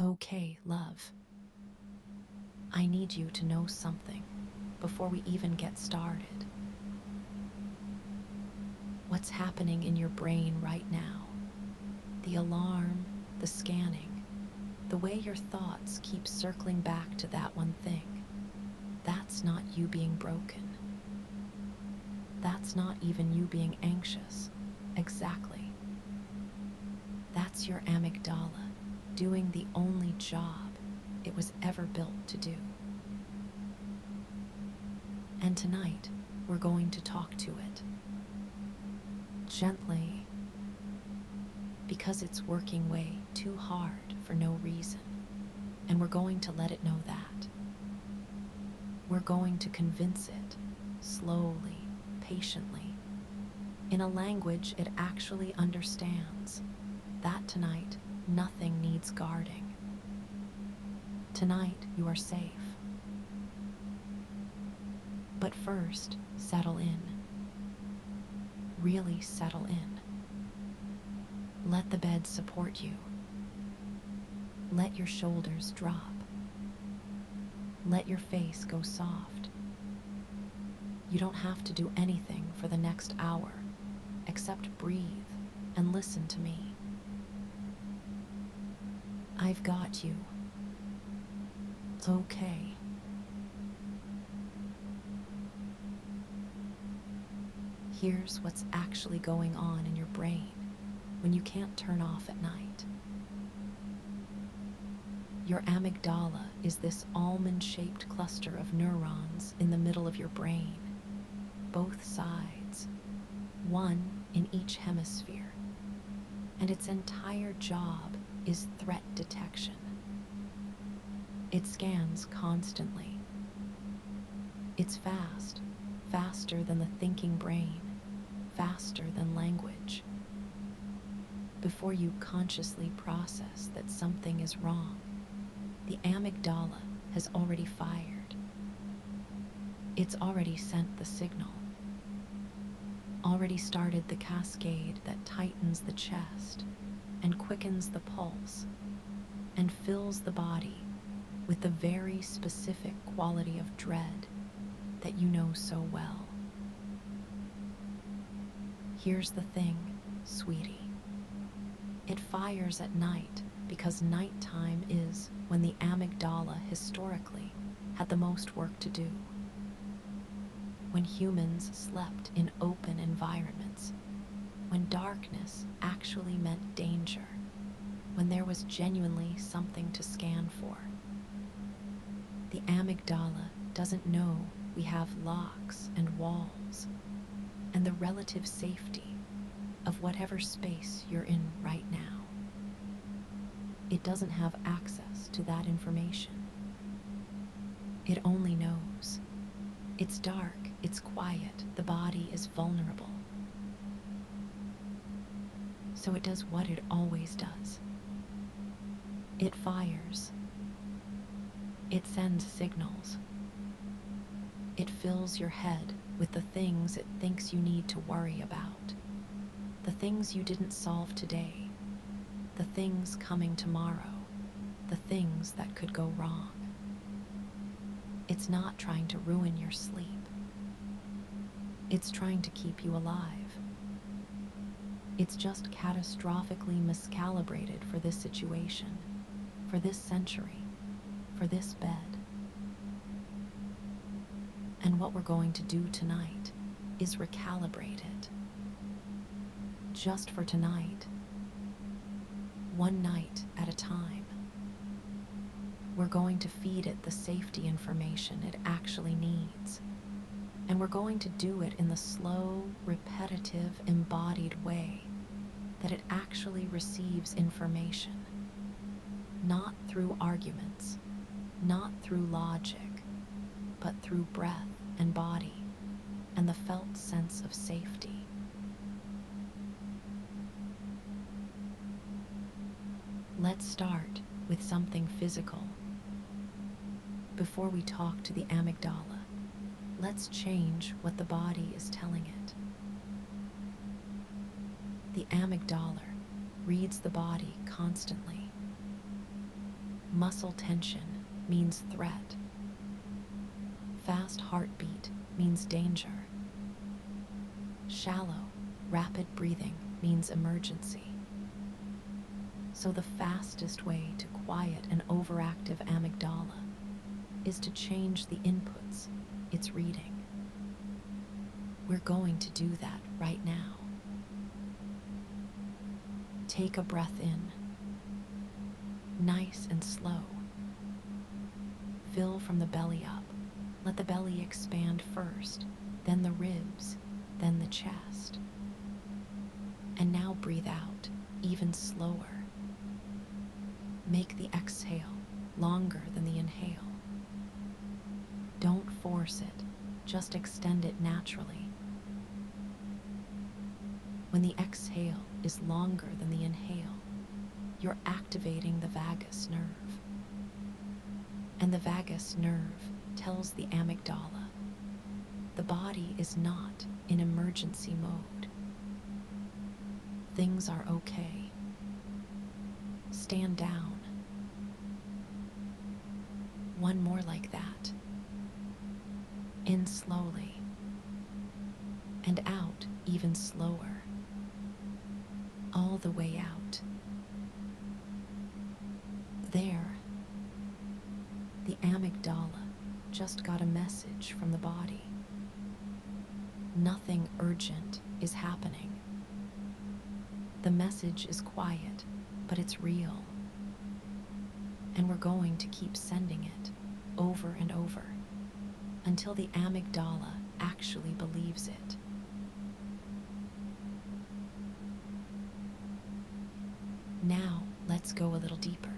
Okay, love. I need you to know something before we even get started. What's happening in your brain right now? The alarm, the scanning, the way your thoughts keep circling back to that one thing. That's not you being broken. That's not even you being anxious. Exactly. That's your amygdala doing the only job it was ever built to do. And tonight, we're going to talk to it. Gently, because it's working way too hard for no reason. And we're going to let it know that. We're going to convince it, slowly, patiently, in a language it actually understands, that tonight, nothing needs guarding. Tonight, you are safe. But first, settle in. Really settle in. Let the bed support you. Let your shoulders drop. Let your face go soft. You don't have to do anything for the next hour, except breathe and listen to me. I've got you. It's okay. Here's what's actually going on in your brain when you can't turn off at night. Your amygdala is this almond-shaped cluster of neurons in the middle of your brain, both sides, one in each hemisphere, and its entire job is threat detection. It scans constantly. It's fast, faster than the thinking brain, faster than language. Before you consciously process that something is wrong, the amygdala has already fired. It's already sent the signal, already started the cascade that tightens the chest and quickens the pulse and fills the body with the very specific quality of dread that you know so well. Here's the thing, sweetie. It fires at night because nighttime is when the amygdala historically had the most work to do. When humans slept in open environments, when darkness actually meant danger, when there was genuinely something to scan for. The amygdala doesn't know we have locks and walls and the relative safety of whatever space you're in right now. It doesn't have access to that information. It only knows. It's dark, it's quiet, the body is vulnerable. So it does what it always does. It fires. It sends signals. It fills your head with the things it thinks you need to worry about. The things you didn't solve today. The things coming tomorrow. The things that could go wrong. It's not trying to ruin your sleep. It's trying to keep you alive. It's just catastrophically miscalibrated for this situation, for this century, for this bed. And what we're going to do tonight is recalibrate it. Just for tonight. One night at a time. We're going to feed it the safety information it actually needs. And we're going to do it in the slow, repetitive, embodied way that it actually receives information. Not through arguments, not through logic, but through breath and body and the felt sense of safety. Let's start with something physical. Before we talk to the amygdala, let's change what the body is telling it. The amygdala reads the body constantly. Muscle tension means threat. Fast heartbeat means danger. Shallow, rapid breathing means emergency. So the fastest way to quiet an overactive amygdala is to change the inputs it's reading. We're going to do that right now. Take a breath in, nice and slow. Fill from the belly up. Let the belly expand first, then the ribs, then the chest. And now breathe out, even slower. Make the exhale longer than the inhale. Don't force it, just extend it naturally. When the exhale is longer than the inhale, you're activating the vagus nerve. And the vagus nerve tells the amygdala the body is not in emergency mode. Things are okay. Stand down. One more like that. In slowly. And out even slower. All the way out. There. The amygdala just got a message from the body. Nothing urgent is happening. The message is quiet, but it's real. And we're going to keep sending it over and over until the amygdala actually believes it. Now, let's go a little deeper.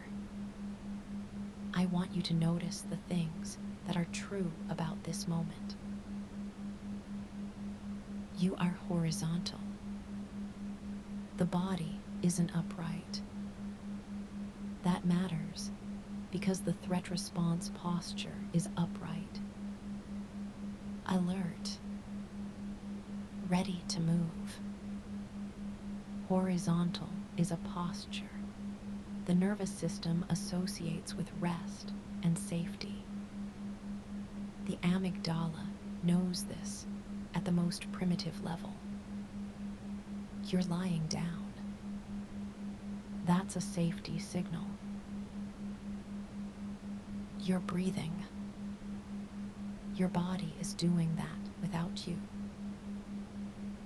I want you to notice the things that are true about this moment. You are horizontal. The body isn't upright. That matters because the threat response posture is upright. Alert. Ready to move. Horizontal is a posture the nervous system associates with rest and safety. The amygdala knows this at the most primitive level. You're lying down. That's a safety signal. You're breathing. Your body is doing that without you.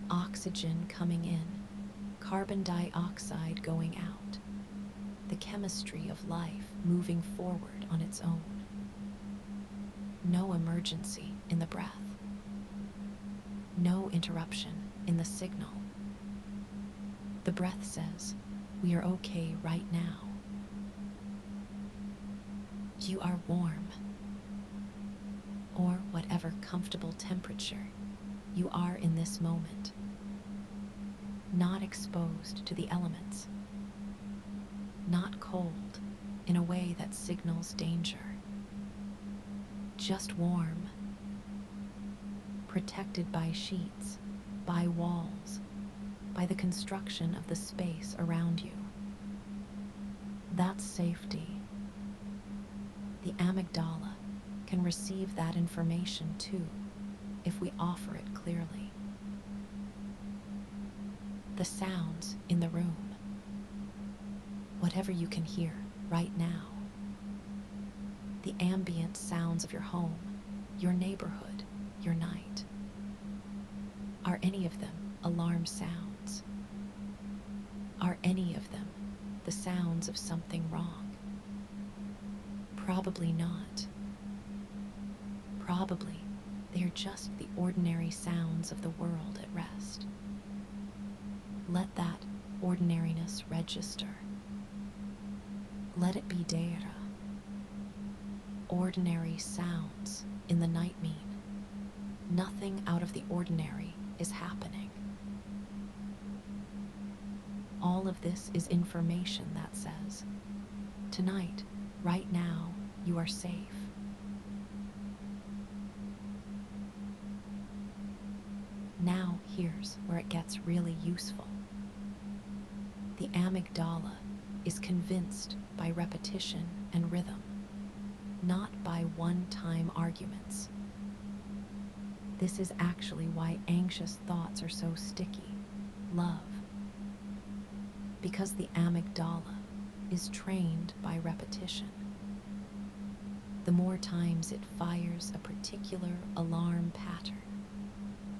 Oxygen coming in, carbon dioxide going out. The chemistry of life moving forward on its own. No emergency in the breath. No interruption in the signal. The breath says, we are okay right now. You are warm, or whatever comfortable temperature you are in this moment. Not exposed to the elements. Not cold in a way that signals danger. Just warm. Protected by sheets, by walls, by the construction of the space around you. That's safety. The amygdala can receive that information too, if we offer it clearly. The sounds in the room. Whatever you can hear right now. The ambient sounds of your home, your neighborhood, your night. Are any of them alarm sounds? Are any of them the sounds of something wrong? Probably not. Probably they are just the ordinary sounds of the world at rest. Let that ordinariness register. Let it be Deira. Ordinary sounds in the night mean nothing out of the ordinary is happening. All of this is information that says, tonight, right now, you are safe. Now here's where it gets really useful. The amygdala is convinced by repetition and rhythm, not by one-time arguments. This is actually why anxious thoughts are so sticky. Love. Because the amygdala is trained by repetition. The more times it fires a particular alarm pattern,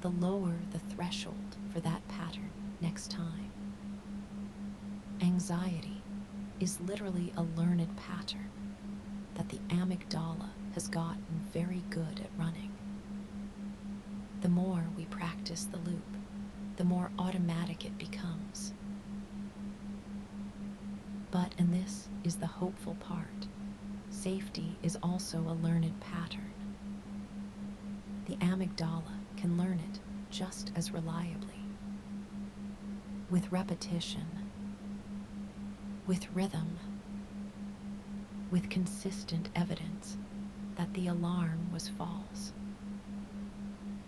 the lower the threshold for that pattern next time. Anxiety is literally a learned pattern that the amygdala has gotten very good at running. The more we practice the loop, the more automatic it becomes. But, and this is the hopeful part, safety is also a learned pattern. The amygdala can learn it just as reliably. With repetition, with rhythm, with consistent evidence that the alarm was false.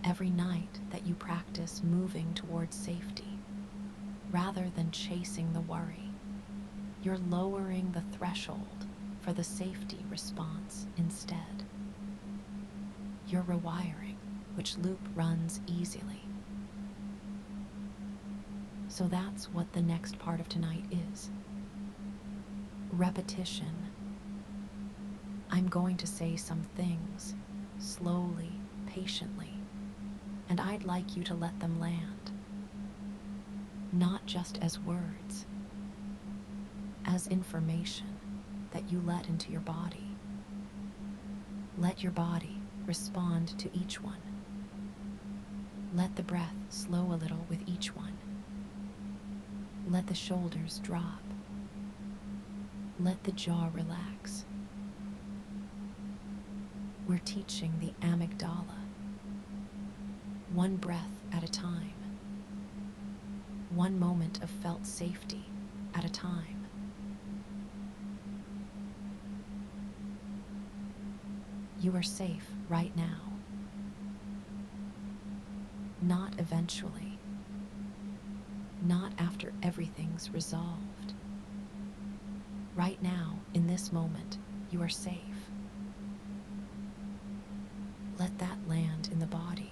Every night that you practice moving towards safety, rather than chasing the worry, you're lowering the threshold for the safety response instead. You're rewiring, which loop runs easily. So that's what the next part of tonight is. Repetition. I'm going to say some things, slowly, patiently, and I'd like you to let them land. Not just as words, as information that you let into your body. Let your body respond to each one. Let the breath slow a little with each one. Let the shoulders drop. Let the jaw relax. We're teaching the amygdala, one breath at a time, one moment of felt safety at a time. You are safe right now, not eventually, not after everything's resolved. Right now, in this moment, you are safe. Let that land in the body.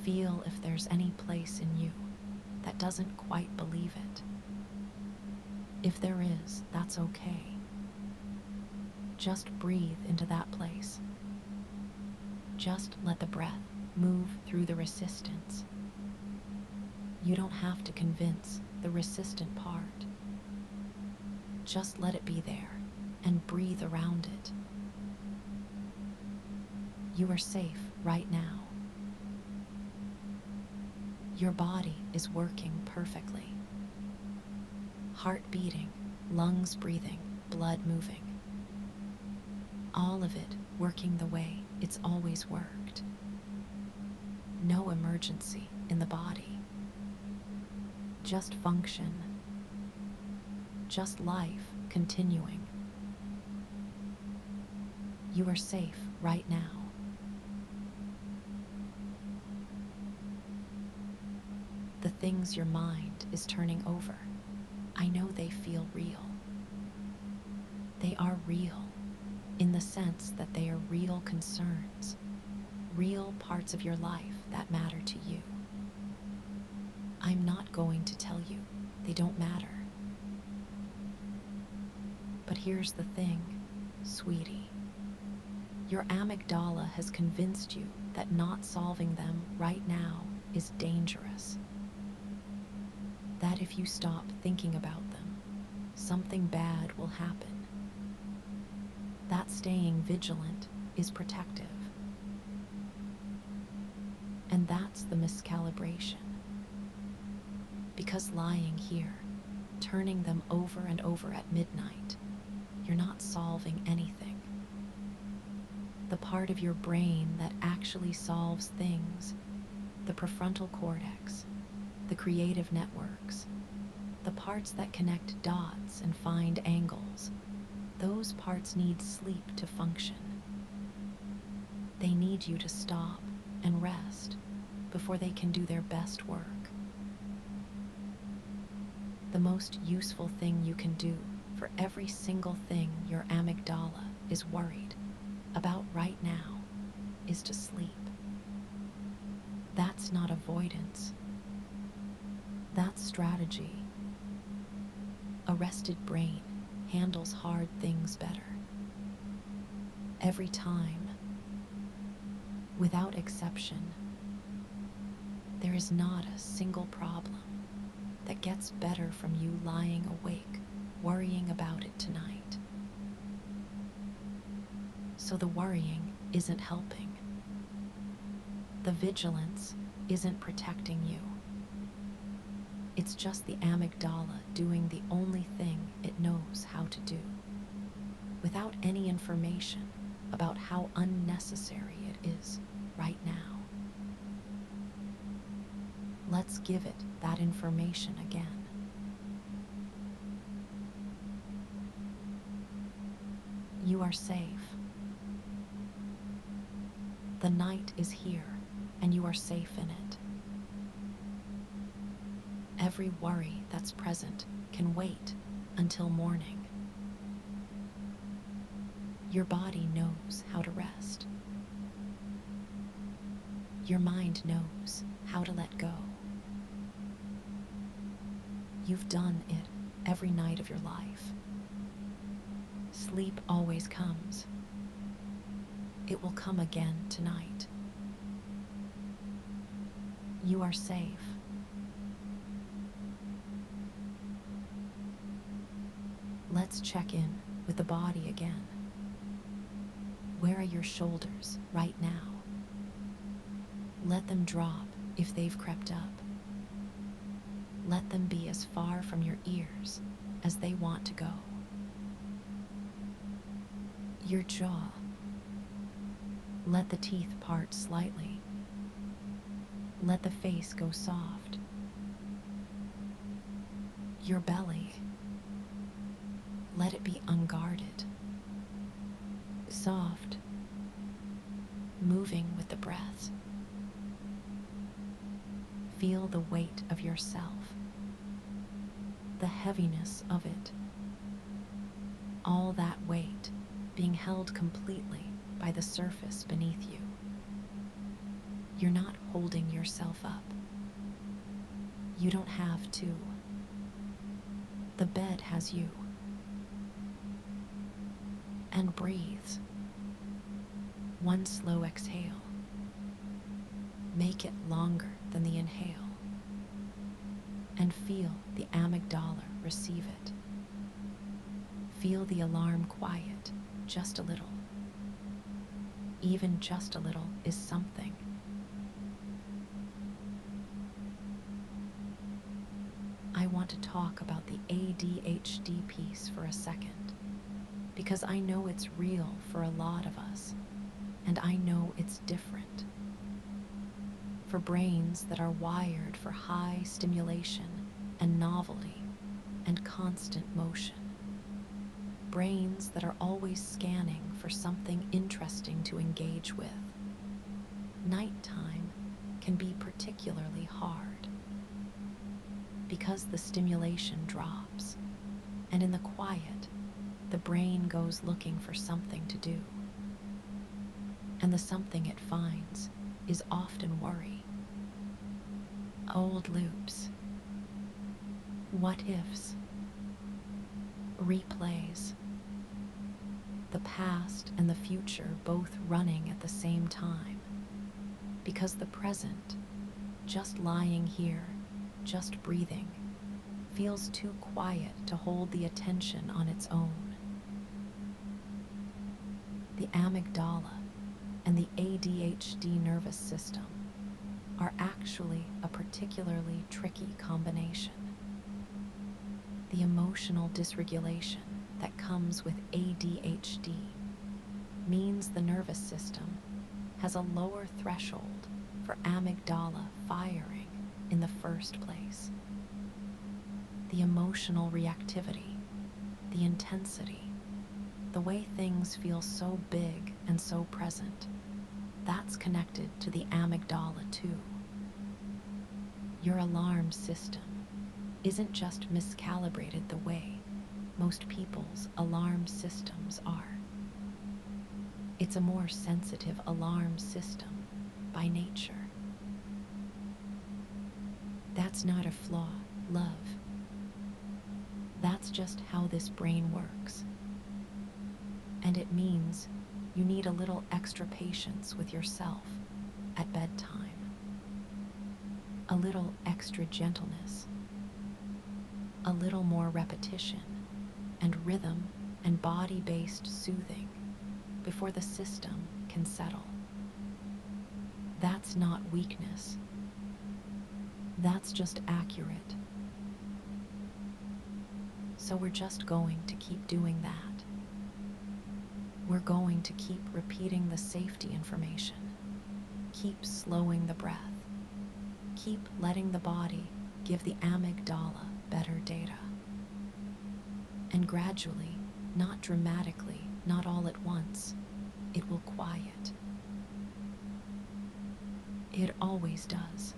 Feel if there's any place in you that doesn't quite believe it. If there is, that's okay. Just breathe into that place. Just let the breath move through the resistance. You don't have to convince the resistant part. Just let it be there and breathe around it. You are safe right now. Your body is working perfectly. Heart beating, lungs breathing, blood moving. All of it working the way it's always worked. No emergency in the body. Just function. Just life continuing. You are safe right now. The things your mind is turning over, I know they feel real. They are real in the sense that they are real concerns, real parts of your life that matter to you. I'm not going to tell you they don't matter. But here's the thing, sweetie. Your amygdala has convinced you that not solving them right now is dangerous. That if you stop thinking about them, something bad will happen. That staying vigilant is protective. And that's the miscalibration. Because lying here, turning them over and over at midnight, you're not solving anything. The part of your brain that actually solves things, the prefrontal cortex, the creative networks, the parts that connect dots and find angles, those parts need sleep to function. They need you to stop and rest before they can do their best work. The most useful thing you can do for every single thing your amygdala is worried about right now is to sleep. That's not avoidance. That's strategy. A rested brain handles hard things better. Every time, without exception, there is not a single problem that gets better from you lying awake, worrying about it tonight. So the worrying isn't helping. The vigilance isn't protecting you. It's just the amygdala doing the only thing it knows how to do, without any information about how unnecessary it is right now. Let's give it that information again. You are safe. The night is here, and you are safe in it. Every worry that's present can wait until morning. Your body knows how to rest. Your mind knows how to let go. You've done it every night of your life. Sleep always comes. It will come again tonight. You are safe. Let's check in with the body again. Where are your shoulders right now? Let them drop if they've crept up. Let them be as far from your ears as they want to go. Your jaw. Let the teeth part slightly. Let the face go soft. Your belly. Let it be unguarded. Soft. Moving with the breath. Feel the weight of yourself. The heaviness of it. All that weight being held completely by the surface beneath you. You're not holding yourself up. You don't have to. The bed has you. And breathe. One slow exhale. Make it longer than the inhale. And feel the amygdala receive it. Feel the alarm quiet just a little. Even just a little is something. I want to talk about the ADHD piece for a second, because I know it's real for a lot of us, and I know it's different. For brains that are wired for high stimulation and novelty and constant motion. Brains that are always scanning for something interesting to engage with. Nighttime can be particularly hard because the stimulation drops, and in the quiet, the brain goes looking for something to do. And the something it finds is often worry. Old loops. What ifs. Replays. The past and the future both running at the same time. Because the present, just lying here, just breathing, feels too quiet to hold the attention on its own. The amygdala and the ADHD nervous system are actually a particularly tricky combination. The emotional dysregulation that comes with ADHD means the nervous system has a lower threshold for amygdala firing in the first place. The emotional reactivity, the intensity, the way things feel so big and so present, that's connected to the amygdala too. Your alarm system isn't just miscalibrated the way most people's alarm systems are. It's a more sensitive alarm system by nature. That's not a flaw, love. That's just how this brain works. And it means you need a little extra patience with yourself at bedtime. A little extra gentleness. A little more repetition and rhythm and body-based soothing before the system can settle. That's not weakness. That's just accurate. So we're just going to keep doing that. We're going to keep repeating the safety information. Keep slowing the breath. Keep letting the body give the amygdala better data. And gradually, not dramatically, not all at once, it will quiet. It always does.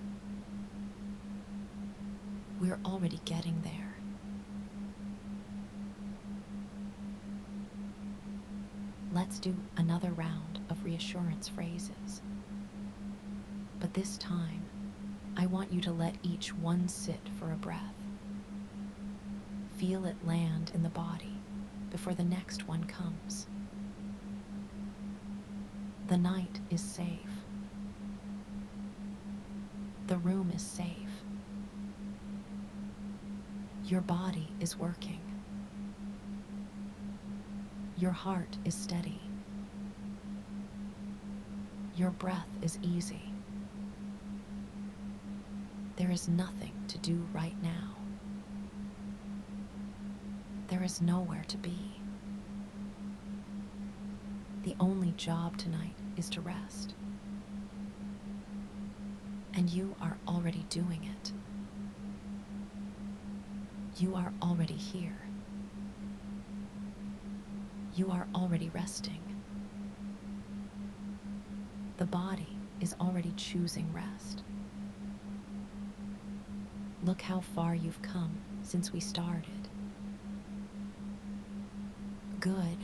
We're already getting there. Let's do another round of reassurance phrases. But this time, I want you to let each one sit for a breath. Feel it land in the body before the next one comes. The night is safe. The room is safe. Your body is working. Your heart is steady. Your breath is easy. There is nothing to do right now. There is nowhere to be. The only job tonight is to rest. And you are already doing it. You are already here. You are already resting. The body is already choosing rest. Look how far you've come since we started. Good.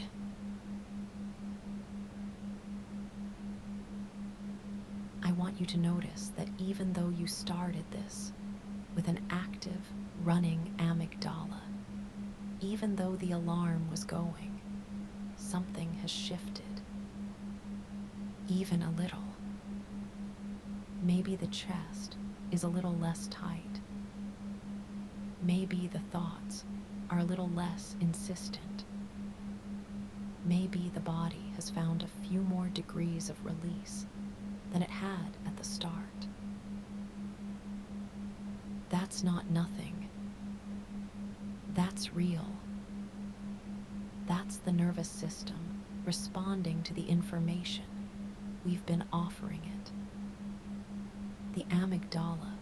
I want you to notice that even though you started this with an active, running amygdala, even though the alarm was going, something has shifted. Even a little. Maybe the chest is a little less tight. Maybe the thoughts are a little less insistent. Maybe the body has found a few more degrees of release than it had at the start. That's not nothing. That's real. That's the nervous system responding to the information we've been offering it. The amygdala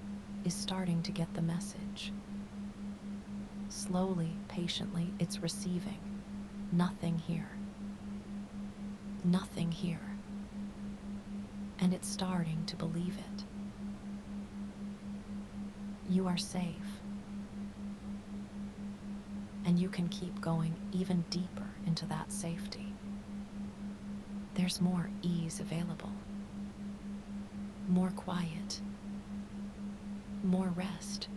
is starting to get the message. Slowly, patiently, it's receiving. Nothing here. Nothing here. And it's starting to believe it. You are safe. And you can keep going even deeper into that safety. There's more ease available. More quiet. More rest.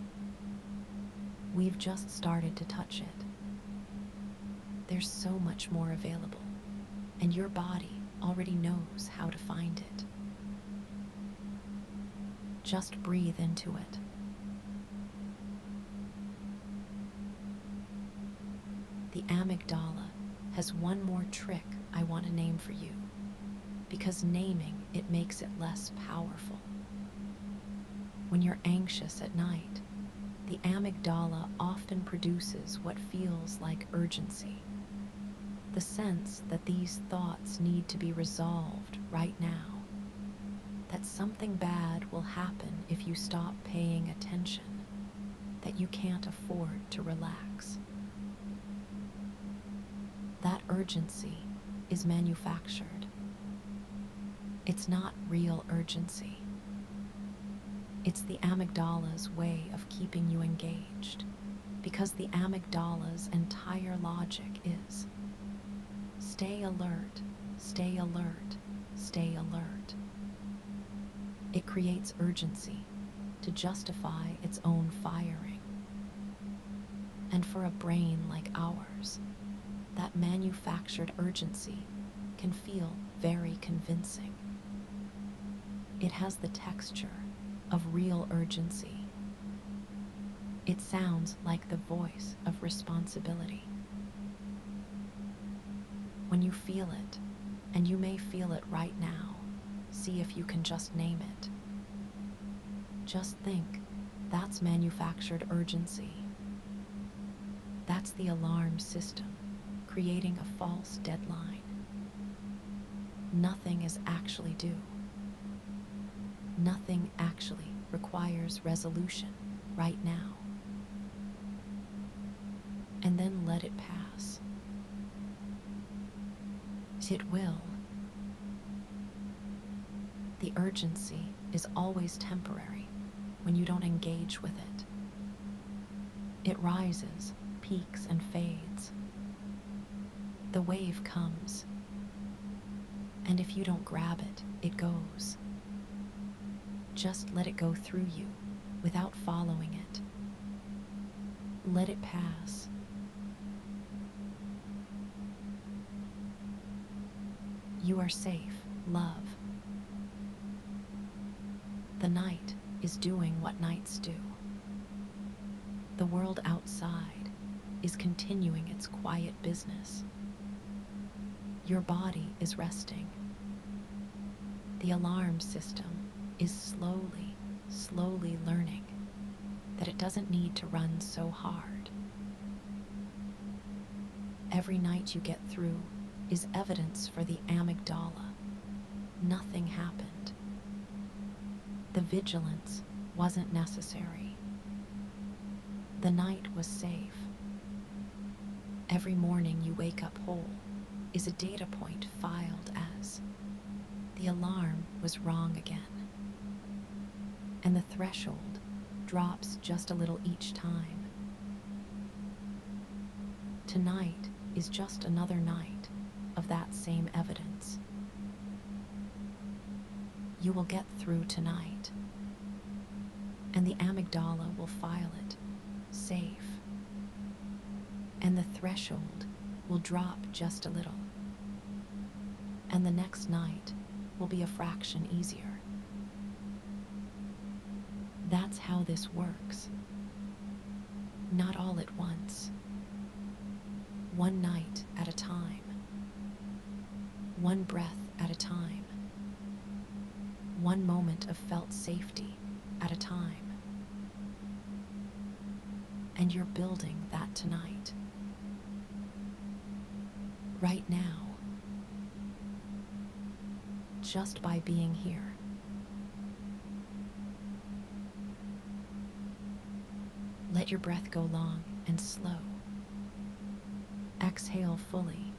We've just started to touch it. There's so much more available, and your body already knows how to find it. Just breathe into it. The amygdala has one more trick I want to name for you, because naming it makes it less powerful. When you're anxious at night, the amygdala often produces what feels like urgency, the sense that these thoughts need to be resolved right now, that something bad will happen if you stop paying attention, that you can't afford to relax. That urgency is manufactured. It's not real urgency. It's the amygdala's way of keeping you engaged, because the amygdala's entire logic is stay alert, stay alert, stay alert. It creates urgency to justify its own firing. And for a brain like ours, that manufactured urgency can feel very convincing. It has the texture of real urgency. It sounds like the voice of responsibility. When you feel it, and you may feel it right now, see if you can just name it. Just think, that's manufactured urgency. That's the alarm system creating a false deadline. Nothing is actually due. Nothing actually requires resolution right now. And then let it pass. It will. The urgency is always temporary when you don't engage with it. It rises, peaks, and fades. The wave comes, and if you don't grab it, it goes. Just let it go through you without following it. Let it pass. You are safe, love. The night is doing what nights do. The world outside is continuing its quiet business. Your body is resting. The alarm system is slowly learning that it doesn't need to run so hard. Every night you get through is evidence for the amygdala. Nothing happened. The vigilance wasn't necessary. The night was safe. Every morning you wake up whole is a data point filed as the alarm was wrong again. And the threshold drops just a little each time. Tonight is just another night of that same evidence. You will get through tonight, and the amygdala will file it safe, and the threshold will drop just a little, and the next night will be a fraction easier. That's how this works. Not all at once. One night at a time. One breath at a time. One moment of felt safety at a time. And you're building that tonight. Right now. Just by being here. Let your breath go long and slow. Exhale fully.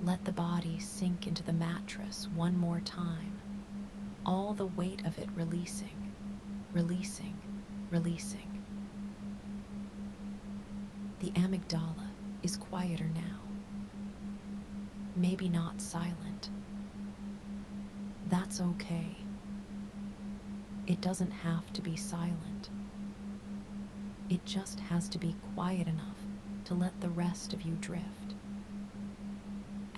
Let the body sink into the mattress one more time. All the weight of it releasing, releasing, releasing. The amygdala is quieter now. Maybe not silent. That's okay. It doesn't have to be silent. It just has to be quiet enough to let the rest of you drift.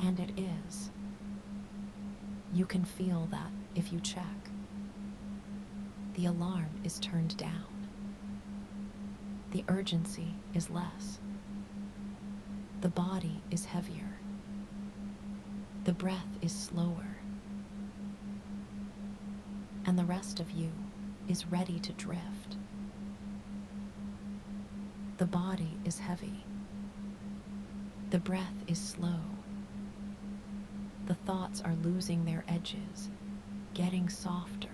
And it is. You can feel that if you check. The alarm is turned down. The urgency is less. The body is heavier. The breath is slower. And the rest of you is ready to drift. The body is heavy. The breath is slow. The thoughts are losing their edges, getting softer,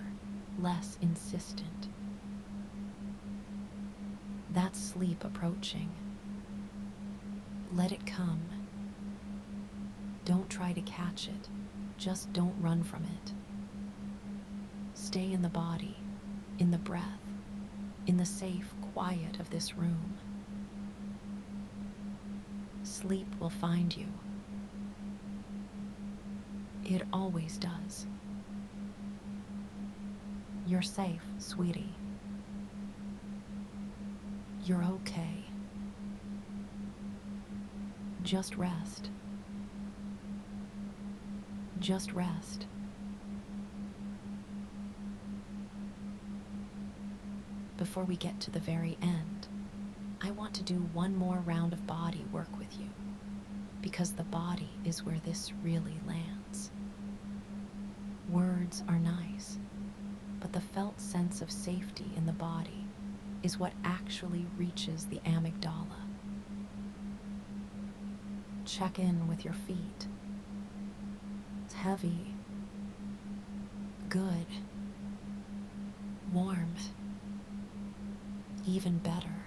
less insistent. That's sleep approaching. Let it come. Don't try to catch it. Just don't run from it. Stay in the body, in the breath, in the safe quiet of this room. Sleep will find you. It always does. You're safe, sweetie. You're okay. Just rest. Just rest. Before we get to the very end, I want to do one more round of body work with you, because the body is where this really lands. Words are nice, but the felt sense of safety in the body is what actually reaches the amygdala. Check in with your feet. It's heavy. Good. Warm. Even better.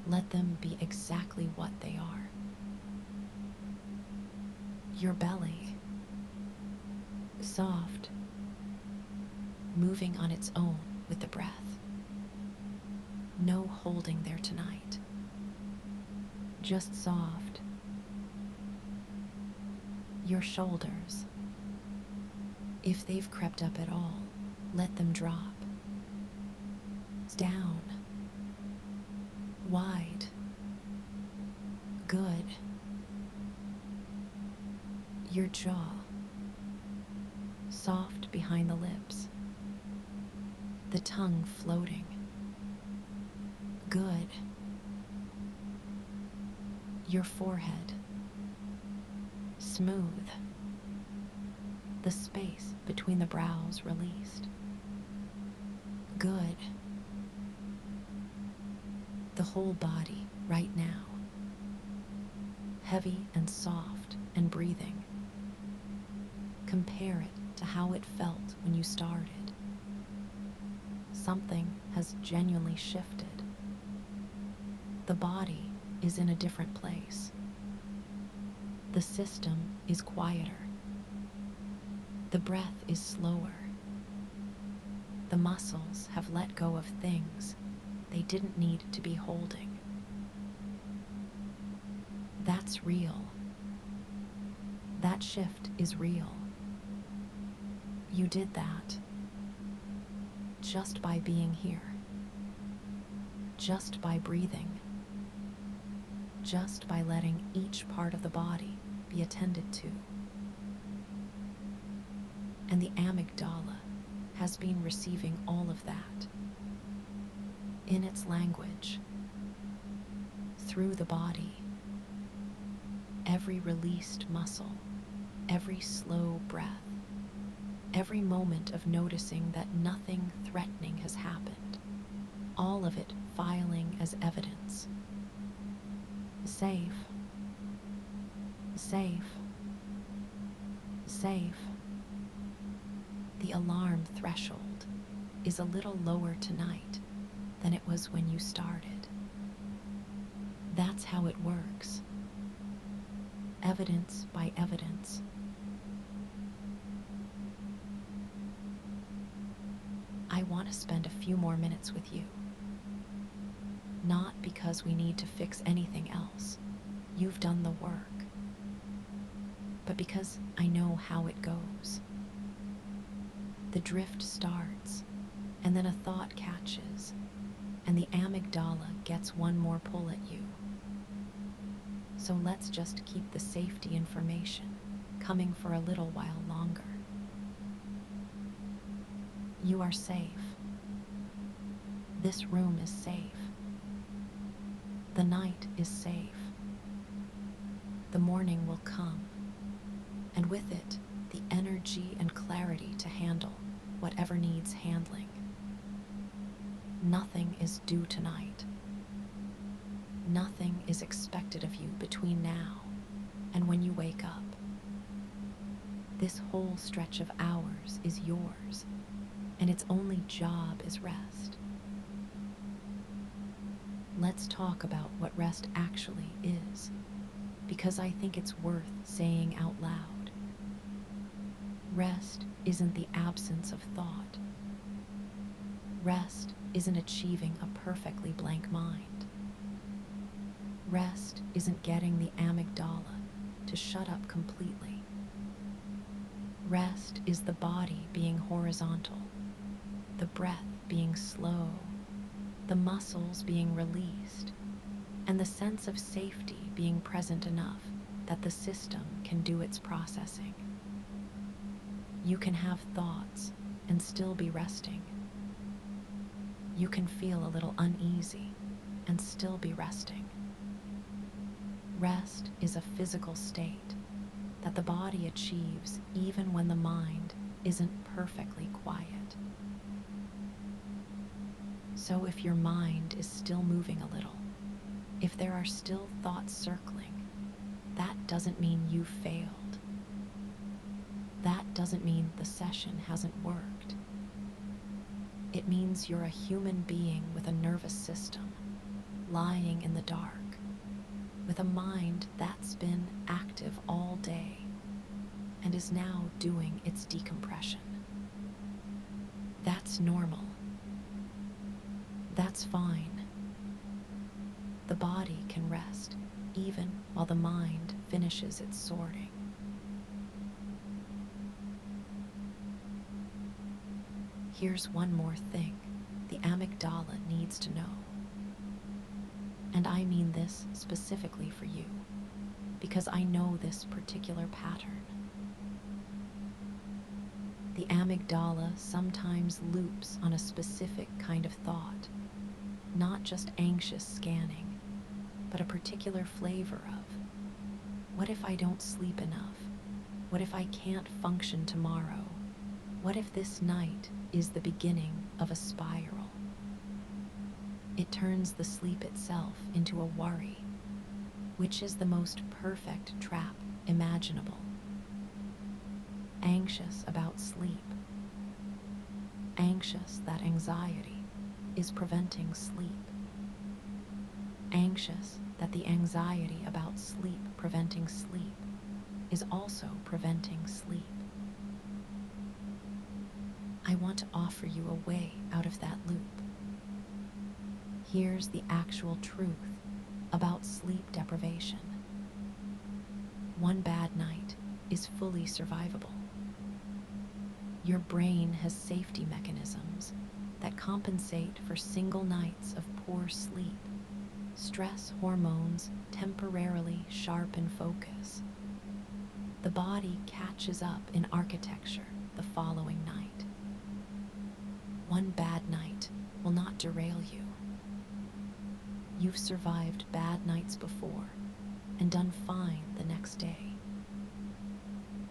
Let them be exactly what they are. Your belly. Soft. Moving on its own with the breath. No holding there tonight. Just soft. Your shoulders. If they've crept up at all, let them drop. Down. Wide. Good. Your jaw. Soft behind the lips. The tongue floating. Good. Your forehead. Smooth. The space between the brows released. Good. The whole body right now. Heavy and soft and breathing. Compare it to how it felt when you started. Something has genuinely shifted. The body is in a different place. The system is quieter. The breath is slower. The muscles have let go of things they didn't need to be holding. That's real. That shift is real. You did that just by being here, just by breathing, just by letting each part of the body be attended to. And the amygdala has been receiving all of that in its language, through the body. Every released muscle, every slow breath, every moment of noticing that nothing threatening has happened, all of it filing as evidence. Safe, safe, safe. The alarm threshold is a little lower tonight than it was when you started. That's how it works. Evidence by evidence. I want to spend a few more minutes with you. Not because we need to fix anything else. You've done the work. But because I know how it goes. The drift starts, and then a thought catches, and the amygdala gets one more pull at you. So let's just keep the safety information coming for a little while longer. You are safe. This room is safe. The night is safe. The morning will come, and with it, the energy and clarity to handle whatever needs handling. Nothing is due tonight. Nothing is expected of you between now and when you wake up. This whole stretch of hours is yours, and its only job is rest. Let's talk about what rest actually is, because I think it's worth saying out loud. Rest isn't the absence of thought. Rest isn't achieving a perfectly blank mind. Rest isn't getting the amygdala to shut up completely. Rest is the body being horizontal, the breath being slow, the muscles being released, and the sense of safety being present enough that the system can do its processing. You can have thoughts and still be resting. You can feel a little uneasy and still be resting. Rest is a physical state that the body achieves even when the mind isn't perfectly quiet. So if your mind is still moving a little, if there are still thoughts circling, that doesn't mean you failed. That doesn't mean the session hasn't worked. It means you're a human being with a nervous system, lying in the dark, with a mind that's been active all day and is now doing its decompression. That's normal. That's fine. The body can rest even while the mind finishes its sorting. Here's one more thing the amygdala needs to know. And I mean this specifically for you, because I know this particular pattern. The amygdala sometimes loops on a specific kind of thought, not just anxious scanning, but a particular flavor of, what if I don't sleep enough? What if I can't function tomorrow? What if this night is the beginning of a spiral? It turns the sleep itself into a worry, which is the most perfect trap imaginable. Anxious about sleep. Anxious that anxiety is preventing sleep. Anxious that the anxiety about sleep preventing sleep is also preventing sleep. I want to offer you a way out of that loop. Here's the actual truth about sleep deprivation. One bad night is fully survivable. Your brain has safety mechanisms that compensate for single nights of poor sleep. Stress hormones temporarily sharpen focus. The body catches up in architecture the following night. One bad night will not derail you. You've survived bad nights before and done fine the next day.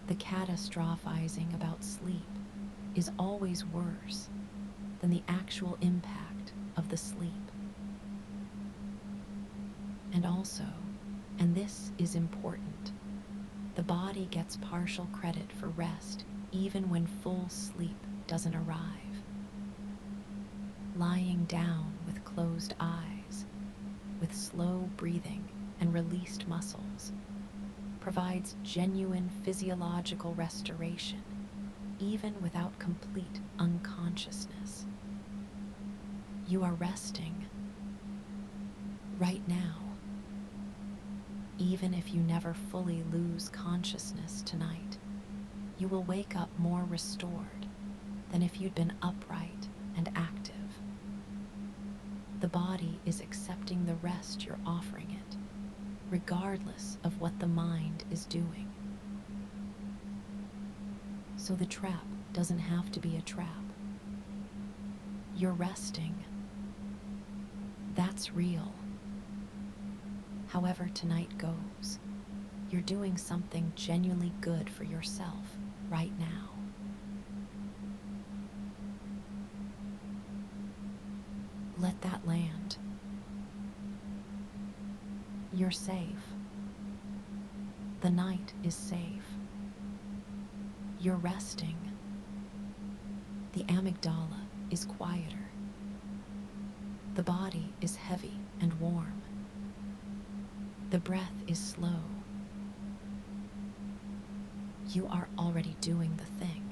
The catastrophizing about sleep is always worse than the actual impact of the sleep. And also, and this is important, the body gets partial credit for rest even when full sleep doesn't arrive. Lying down with closed eyes, with slow breathing and released muscles, provides genuine physiological restoration even without complete unconsciousness. You are resting right now. Even if you never fully lose consciousness tonight, you will wake up more restored than if you'd been upright and active. The body is accepting the rest you're offering it, regardless of what the mind is doing. So the trap doesn't have to be a trap. You're resting. That's real. However tonight goes, you're doing something genuinely good for yourself right now. Let that land. You're safe. The night is safe. You're resting. The amygdala is quieter. The body is heavy and warm. The breath is slow. You are already doing the thing.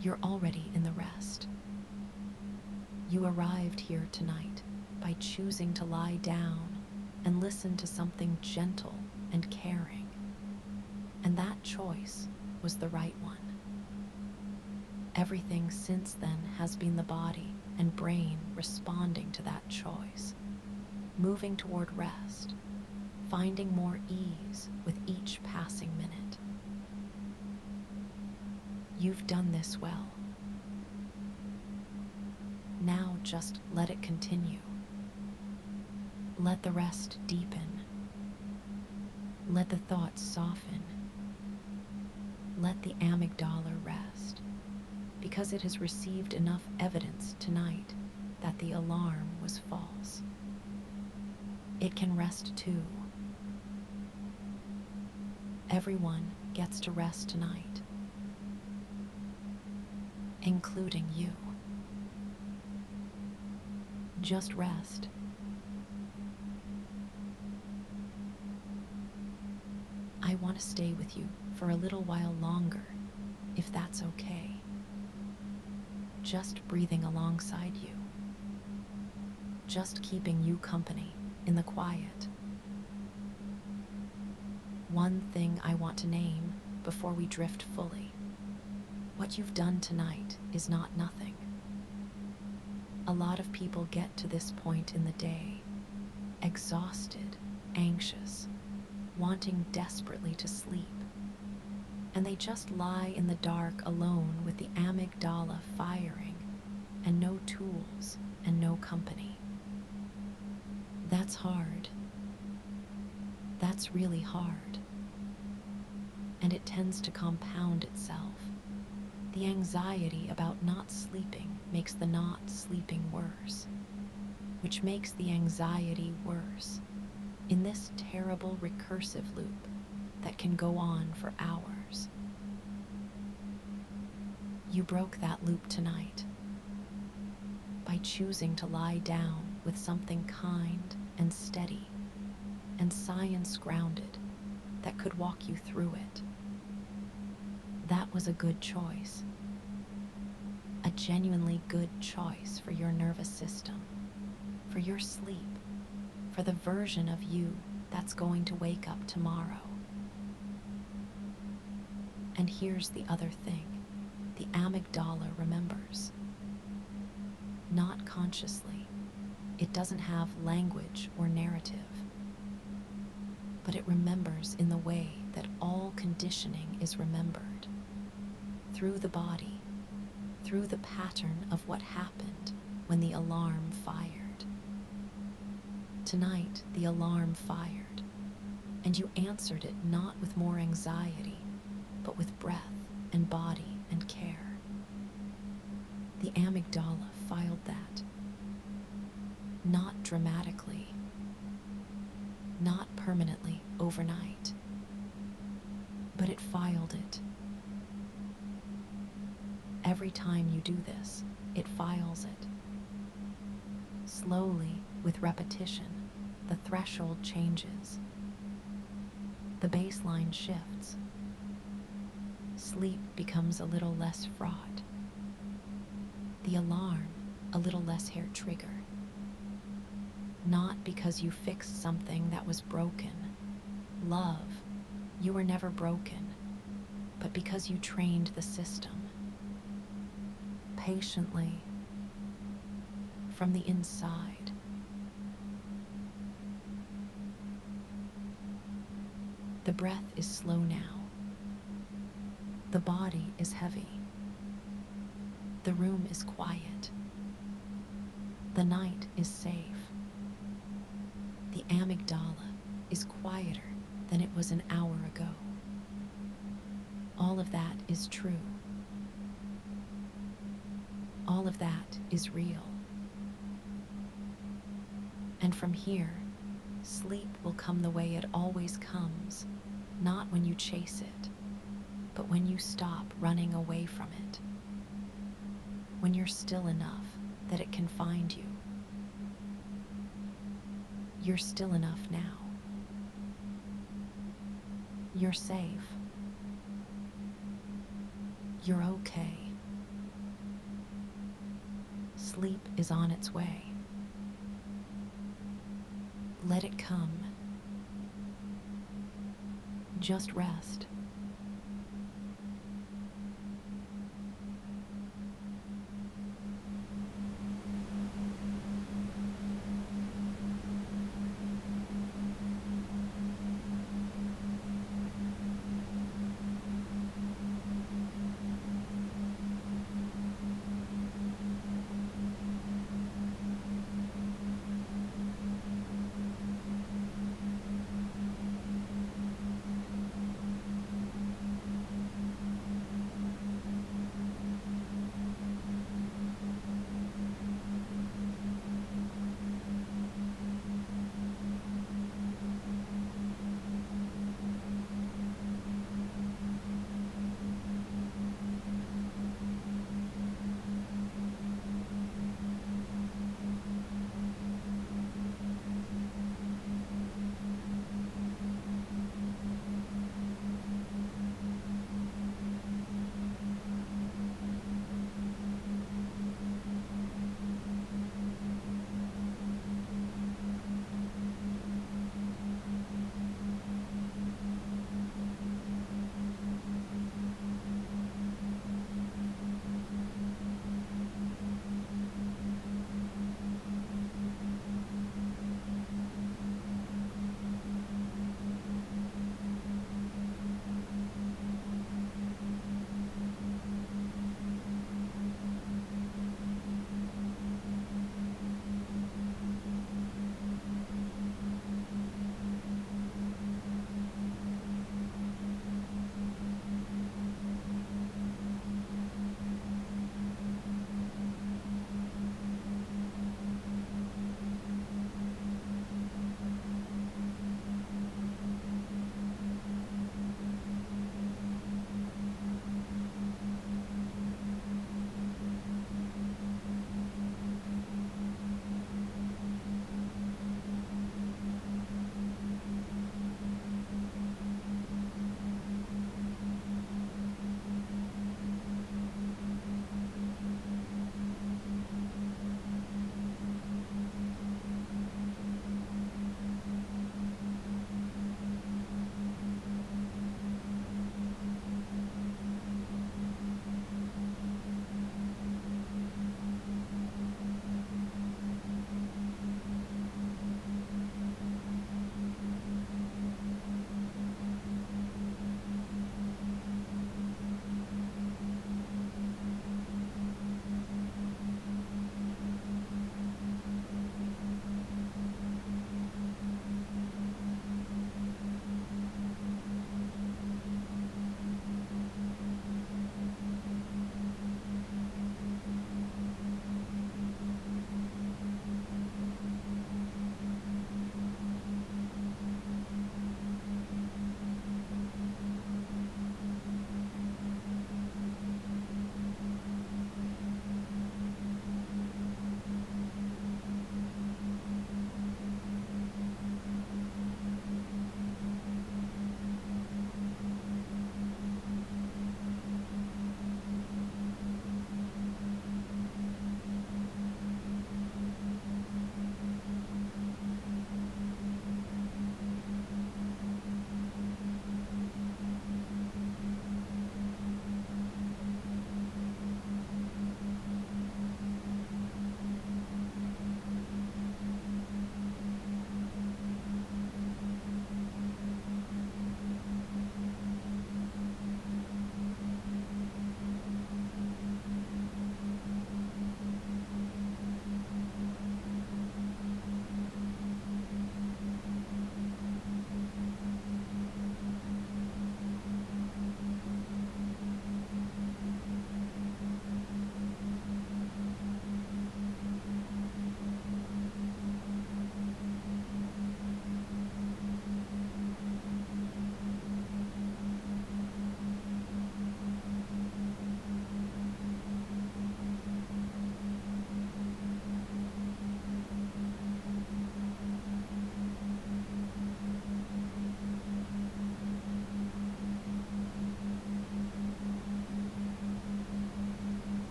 You're already in the rest. You arrived here tonight by choosing to lie down and listen to something gentle and caring. And that choice was the right one. Everything since then has been the body and brain responding to that choice, moving toward rest, finding more ease with each passing minute. You've done this well. Now just let it continue. Let the rest deepen. Let the thoughts soften. Let the amygdala rest, because it has received enough evidence tonight that the alarm was false. It can rest too. Everyone gets to rest tonight, including you. Just rest. I want to stay with you for a little while longer, if that's okay. Just breathing alongside you. Just keeping you company in the quiet. One thing I want to name before we drift fully. What you've done tonight is not nothing. A lot of people get to this point in the day, exhausted, anxious, wanting desperately to sleep, and they just lie in the dark alone with the amygdala firing and no tools and no company. That's hard. That's really hard. And it tends to compound itself. The anxiety about not sleeping makes the not sleeping worse, which makes the anxiety worse in this terrible recursive loop that can go on for hours. You broke that loop tonight by choosing to lie down with something kind and steady and science grounded that could walk you through it. That was a good choice. A genuinely good choice for your nervous system, for your sleep, for the version of you that's going to wake up tomorrow. And here's the other thing. The amygdala remembers. Not consciously. It doesn't have language or narrative. But it remembers in the way that all conditioning is remembered. Through the body, through the pattern of what happened when the alarm fired. Tonight, the alarm fired, and you answered it not with more anxiety, but with breath and body and care. The amygdala filed that. Not dramatically, not permanently overnight, but it filed it. Every time you do this, it files it. Slowly, with repetition, the threshold changes. The baseline shifts. Sleep becomes a little less fraught. The alarm a little less hair-trigger. Not because you fixed something that was broken. Love, you were never broken, but because you trained the system. Patiently, from the inside. The breath is slow now. The body is heavy. The room is quiet. The night is safe. The amygdala is quieter than it was an hour ago. All of that is true. All of that is real. And from here, sleep will come the way it always comes, not when you chase it, but when you stop running away from it. When you're still enough that it can find you. You're still enough now. You're safe. You're okay. Sleep is on its way. Let it come. Just rest